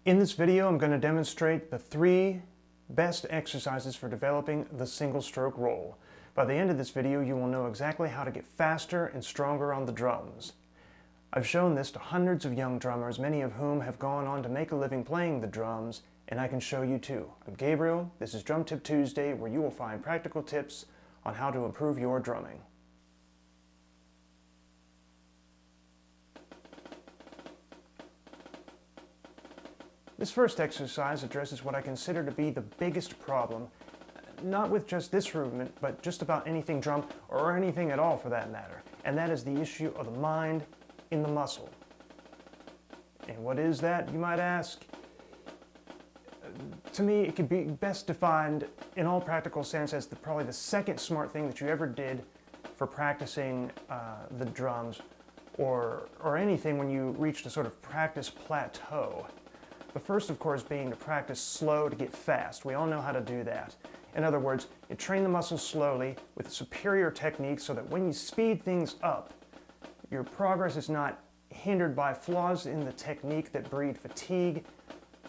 In this video, I'm going to demonstrate the 3 best exercises for developing the single stroke roll. By the end of this video, you will know exactly how to get faster and stronger on the drums. I've shown this to hundreds of young drummers, many of whom have gone on to make a living playing the drums, and I can show you too. I'm Gabriel, this is Drum Tip Tuesday, where you will find practical tips on how to improve your drumming. This first exercise addresses what I consider to be the biggest problem, not with just this rudiment, but just about anything drum, or anything at all for that matter, and that is the issue of the mind in the muscle. And what is that, you might ask? To me, it could be best defined in all practical sense as probably the second smart thing that you ever did for practicing the drums, or anything when you reached a sort of practice plateau. The first, of course, being to practice slow to get fast. We all know how to do that. In other words, you train the muscles slowly with a superior technique so that when you speed things up, your progress is not hindered by flaws in the technique that breed fatigue,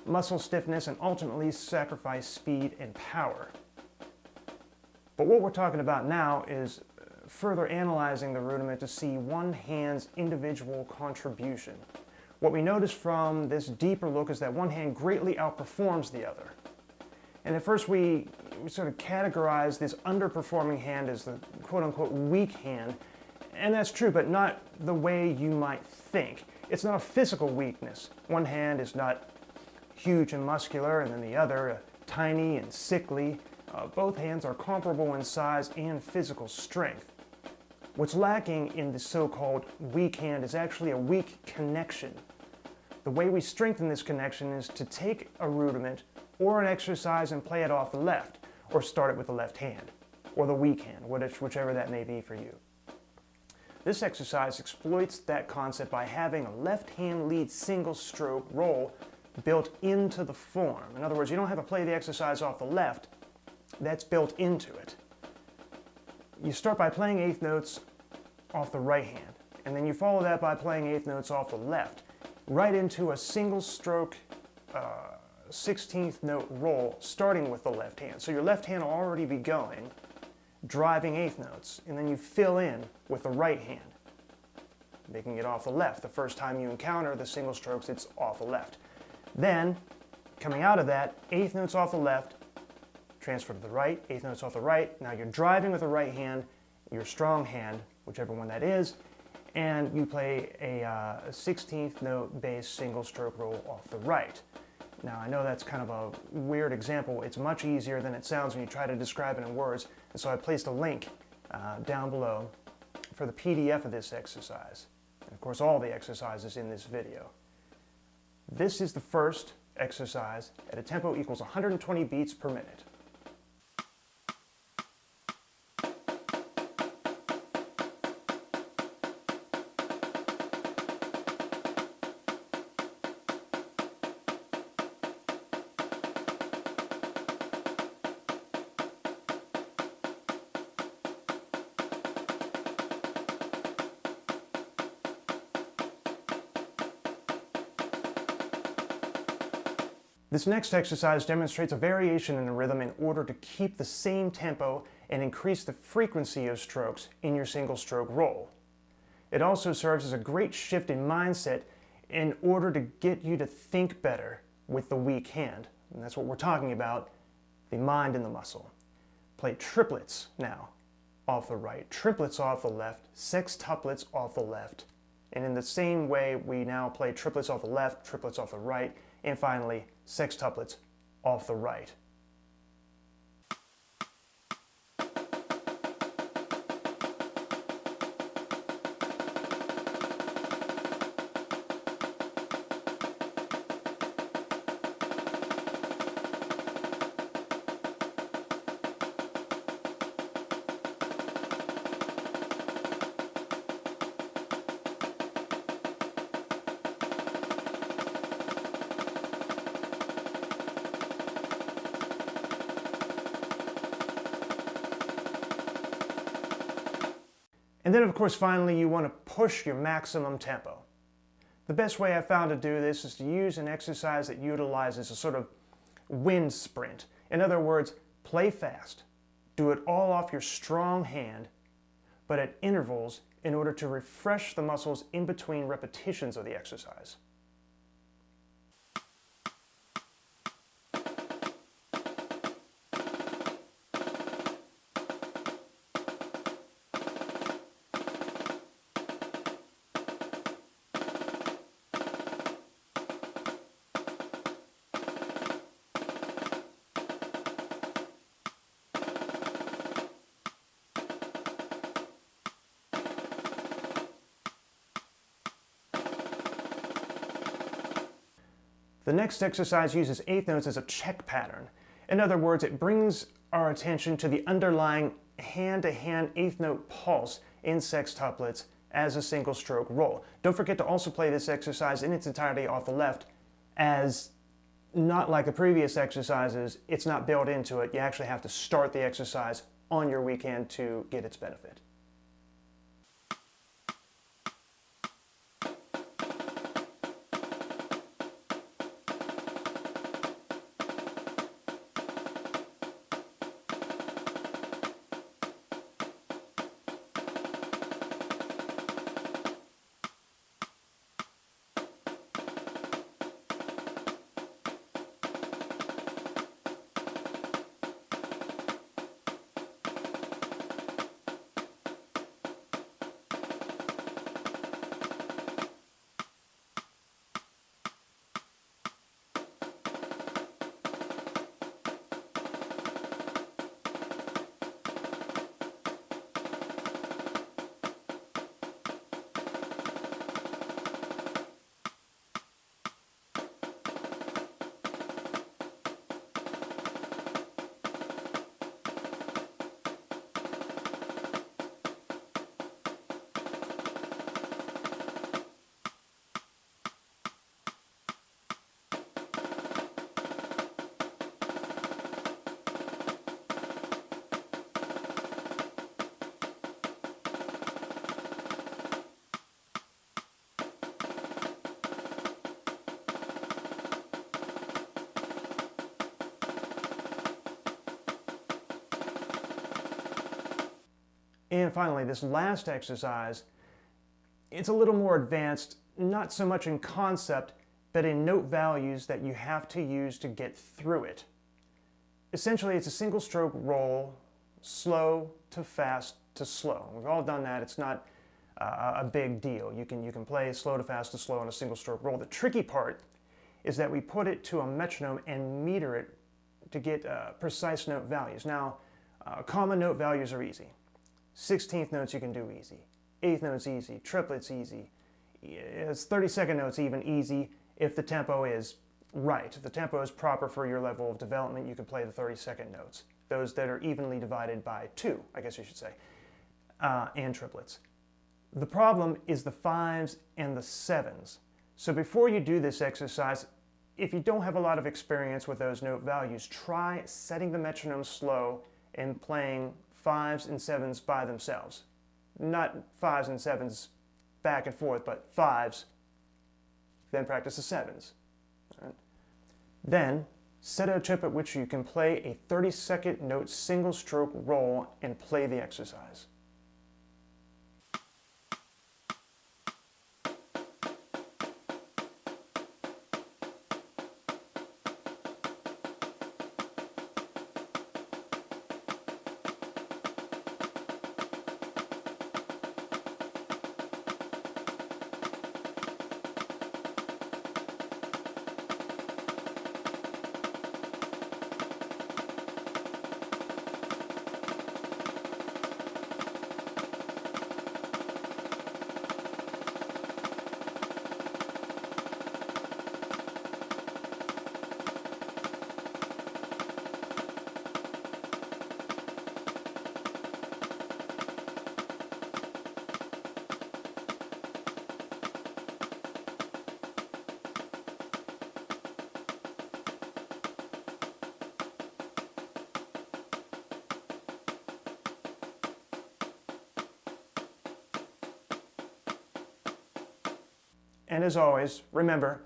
muscle stiffness, and ultimately sacrifice speed and power. But what we're talking about now is further analyzing the rudiment to see one hand's individual contribution. What we notice from this deeper look is that one hand greatly outperforms the other. And at first we sort of categorize this underperforming hand as the quote-unquote weak hand. And that's true, but not the way you might think. It's not a physical weakness. One hand is not huge and muscular, and then the other tiny and sickly. Both hands are comparable in size and physical strength. What's lacking in the so-called weak hand is actually a weak connection. The way we strengthen this connection is to take a rudiment or an exercise and play it off the left, or start it with the left hand, or the weak hand, whichever that may be for you. This exercise exploits that concept by having a left hand lead single stroke roll built into the form. In other words, you don't have to play the exercise off the left, that's built into it. You start by playing eighth notes off the right hand, and then you follow that by playing eighth notes off the left, right into a single stroke 16th note roll starting with the left hand. So your left hand will already be going, driving eighth notes, and then you fill in with the right hand, making it off the left. The first time you encounter the single strokes, it's off the left. Then, coming out of that, eighth notes off the left, transfer to the right, eighth notes off the right. Now you're driving with the right hand, your strong hand, whichever one that is, and you play a 16th note bass single stroke roll off the right. Now I know that's kind of a weird example. It's much easier than it sounds when you try to describe it in words, and so I placed a link down below for the PDF of this exercise, and of course all the exercises in this video. This is the first exercise at a tempo equals 120 beats per minute. This next exercise demonstrates a variation in the rhythm in order to keep the same tempo and increase the frequency of strokes in your single stroke roll. It also serves as a great shift in mindset in order to get you to think better with the weak hand. And that's what we're talking about, the mind in the muscle. Play triplets now off the right, triplets off the left, sextuplets off the left. And in the same way, we now play triplets off the left, triplets off the right, and finally, sextuplets off the right. And then, of course, finally, you want to push your maximum tempo. The best way I found to do this is to use an exercise that utilizes a sort of wind sprint. In other words, play fast. Do it all off your strong hand, but at intervals in order to refresh the muscles in between repetitions of the exercise. The next exercise uses eighth notes as a check pattern. In other words, it brings our attention to the underlying hand-to-hand eighth note pulse in sextuplets as a single stroke roll. Don't forget to also play this exercise in its entirety off the left, as not like the previous exercises, it's not built into it. You actually have to start the exercise on your weekend to get its benefit. And finally, this last exercise, it's a little more advanced, not so much in concept, but in note values that you have to use to get through it. Essentially, it's a single stroke roll, slow to fast to slow. We've all done that. It's not a big deal. You can play slow to fast to slow on a single stroke roll. The tricky part is that we put it to a metronome and meter it to get precise note values. Now, common note values are easy. 16th notes you can do easy. 8th notes easy. Triplets easy. It's 32nd notes even easy if the tempo is right. If the tempo is proper for your level of development, you can play the 32nd notes. Those that are evenly divided by 2, I guess you should say, and triplets. The problem is the 5s and the 7s. So before you do this exercise, if you don't have a lot of experience with those note values, try setting the metronome slow and playing 5s and 7s by themselves. Not 5s and 7s back and forth, but 5s, then practice the 7s. Right? Then, set a trip at which you can play a 32nd note single stroke roll and play the exercise. And as always, remember,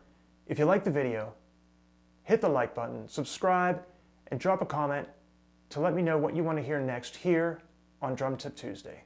if you like the video, hit the like button, subscribe, and drop a comment to let me know what you want to hear next here on Drum Tip Tuesday.